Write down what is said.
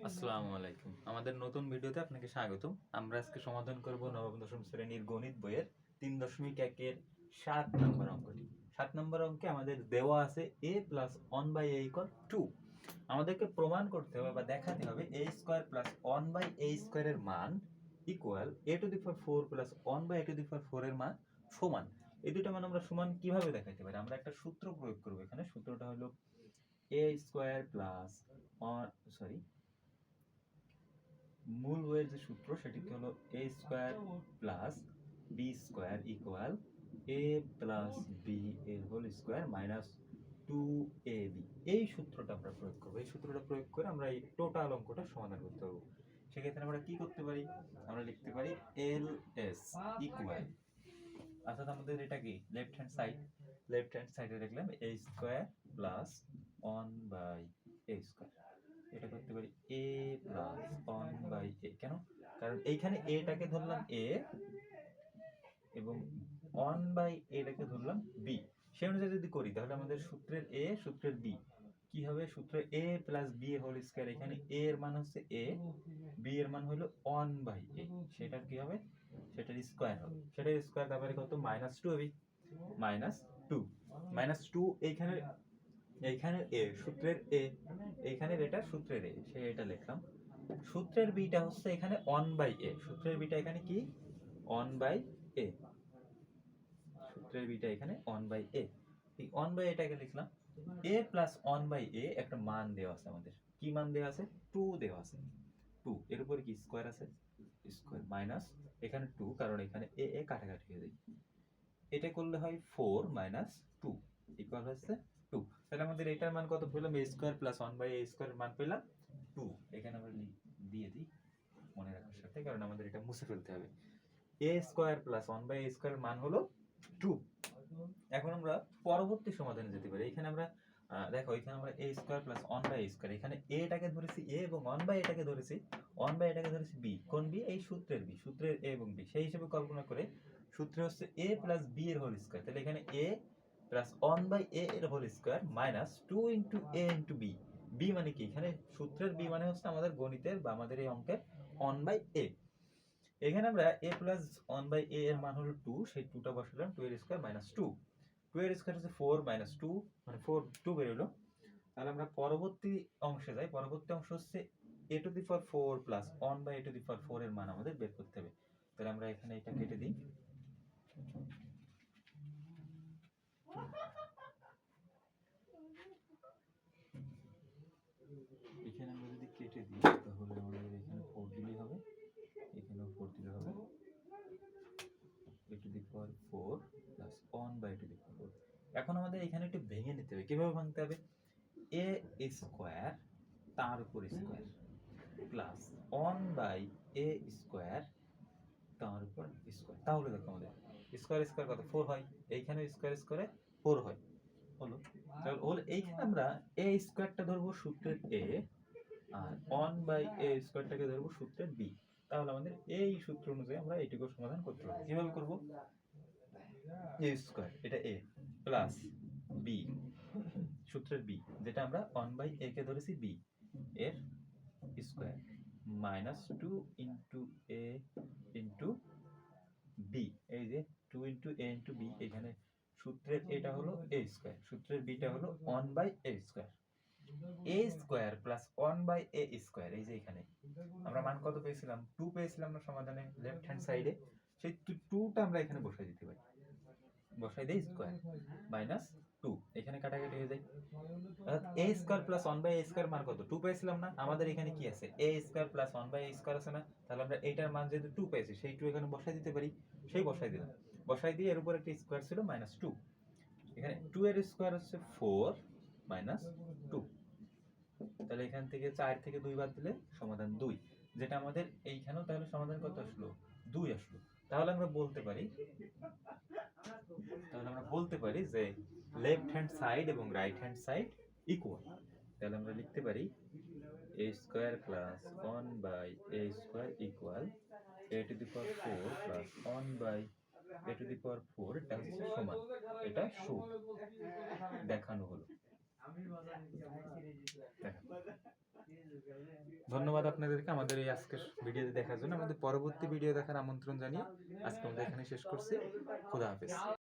আসসালামু আলাইকুম। আমাদের নতুন ভিডিওতে আপনাকে স্বাগতম। আমরা আজকে সমাধান করব নবম দশম শ্রেণীর গণিত বইয়ের ৩.১ এর ৭ নম্বর অঙ্কটি। ৭ নম্বর অঙ্কে আমাদের দেওয়া আছে a + 1/a = 2। আমাদেরকে প্রমাণ করতে হবে বা দেখাতে হবে a² + 1/a² এর মান ইকুয়াল a⁴ + 1/a⁴ এর মান সমান। এই দুটো মান আমরা সমান কিভাবে দেখাতে পারি? আমরা একটা সূত্র প্রয়োগ করব এখানে। সূত্রটা হলো মূল বইয়ের যে সূত্র সেটি হলো a² + b² equal a + b এর হোল স্কয়ার মাইনাস 2ab। এই সূত্রটা আমরা প্রয়োগ করব। এই সূত্রটা প্রয়োগ করে আমরা এই টোটাল অঙ্কটা সমাধান করতে পারবো। সেক্ষেত্রে আমরা কি করতে পারি? আমরা লিখতে পারি ls ইকুয়াল, অর্থাৎ আমাদের এটা কি লেফট হ্যান্ড সাইডে লিখলাম a² + 1/a²। এটা করতে পারি a + 1/a। কেন? কারণ এইখানে a টাকে ধরলাম a এবং 1/a টাকে ধরলাম b। সেই অনুযায়ী যদি করি তাহলে আমাদের সূত্রের a সূত্রের b কি হবে? সূত্রের a + b এর হোল স্কয়ার, এখানে a এর মান হচ্ছে a, b এর মান হলো 1/a। সেটার কি হবে? সেটার স্কয়ার হবে। সেটার স্কয়ার তারপরে কত? -2 হবে। -2 -2 এইখানে a সূত্রের a, এইখানের এটা সূত্রের a, সে এটা লিখলাম। সূত্রের বিটা হচ্ছে এখানে 1/a। সূত্রের বিটা এখানে কি? 1/a। সূত্রের বিটা এখানে 1/a। এই 1/a টাকে লিখলাম। a + 1/a একটা মান দেওয়া আছে আমাদের। কি মান দেওয়া আছে? 2 দেওয়া আছে। 2 এর উপরে কি স্কয়ার আছে? স্কয়ার মাইনাস এখানে 2, কারণ এখানে a কাটাকাটি হয়ে যায়। এটা করলে হয় 4 - 2 ইকুয়াল হচ্ছে 2। তাহলে আমাদের এটার মান কত পেলাম? a² + 1/a² এর মান পেলাম 2। এখানে আমরা দিয়ে দিই মনে রাখার সাথে, কারণ আমাদের এটা মুছে ফেলতে হবে। a² + 1/a² এর মান হলো 2। এখন আমরা পরবর্তী সমাধানে যেতে পারি। এখানে আমরা দেখো, এখানে আমরা a² + 1/a², এখানে a টাকে ধরেছি a এবং 1/a টাকে ধরেছি 1/a টাকে ধরেছি b। কোন b? এই সূত্রের b, সূত্রের a এবং b। সেই হিসেবে কল্পনা করে সূত্রে হচ্ছে a + b এর হোল স্কয়ার। তাহলে এখানে a + 1/a এর whole square minus 2 * a * b। b মানে কি? এখানে সূত্রের b মানে হচ্ছে আমাদের গণিতের বা আমাদের এই অঙ্কের 1/a। এখানে আমরা a + 1/a এর মান হলো 2, সেই 2টা বসালাম। 2 এর স্কয়ার মাইনাস 2। 2 এর স্কয়ার হচ্ছে 4 - 2 মানে 2 বের হলো। তাহলে আমরা পরবর্তী অংশে যাই। পরবর্তী অংশ হচ্ছে a⁴ + 1/a⁴ এর মান আমাদের বের করতে হবে। তাহলে আমরা এখানে এটা কেটে দিই। এখানে আমরা যদি কেটে দিই তাহলে আমাদের এখানে 4 দিলেই হবে, এখানেও 4 দিলে হবে। a⁴ + 1/a⁴। এখন আমাদের এখানে একটু ভেঙে নিতে হবে। কিভাবে ভাঙতে হবে? a² তার উপর স্কয়ার প্লাস 1/a² তার উপর স্কয়ার। তাহলে দেখো আমাদের স্কয়ার স্কয়ার কত? 4 হয়। এইখানে স্কয়ার স্কয়ারে 4 হয়। হলো। তাহলে এইখানে আমরা a² টা ধরবো সূত্রের a আর 1/a² টাকে ধরবো সূত্রের b। তাহলে আমাদের এই সূত্র অনুযায়ী আমরা এইটুকু সমাধান করতে পারবো। কিভাবে করব? a² এটা a প্লাস b সূত্রের b, যেটা আমরা 1/a কে ধরেছি b এর স্কয়ার মাইনাস 2 * a * b। এই যে 2 * a * b, এখানে সূত্রের এটা হলো a², সূত্রের bটা হলো 1/a²। a² + 1/a², এই যে এখানে আমরা মান কত পেয়েছিলাম? 2 পেয়েছিলাম না সমাধানে লেফট হ্যান্ড সাইডে। সেই 2টা আমরা এখানে বসাই দিতে পারি। বসাই দেই স্কয়ার মাইনাস 2, এখানে কাটাকাটি হয়ে যায়। অর্থাৎ a² + 1/a² মান কত? 2 পেয়েছিলাম না? আমাদের এখানে কি আছে? a² + 1/a² আছে না? তাহলে আমরা এইটার মান যেহেতু 2 পেয়েছি, সেই 2 এখানে বসাই দিতে পারি। সেই বসাই দিলাম। বসাই দিয়ে এর উপর একটা স্কয়ার ছিল -2। এখানে 2 এর স্কয়ার হচ্ছে 4 - 2। তাহলে এখান থেকে 4 থেকে 2 বাদ দিলে সমাধান 2, যেটা আমাদের এইখানেও তাহলে সমাধান কত আসলো? 2 আসলো। তাহলে আমরা বলতে পারি যে লেফট হ্যান্ড সাইড এবং রাইট হ্যান্ড সাইড ইকুয়াল। তাহলে আমরা লিখতে পারি a² + 1/a² equal a⁴ + 1/a⁴, এটা হচ্ছে সমান। এটা দেখানো হলো। দেখেন। ধন্যবাদ আপনাদেরকে আমাদের এই আজকের ভিডিওতে দেখার জন্য। আমাদের পরবর্তী ভিডিও দেখার আমন্ত্রণ জানিয়ে আজকে আমরা এখানে শেষ করছি। খোদা হাফেজ।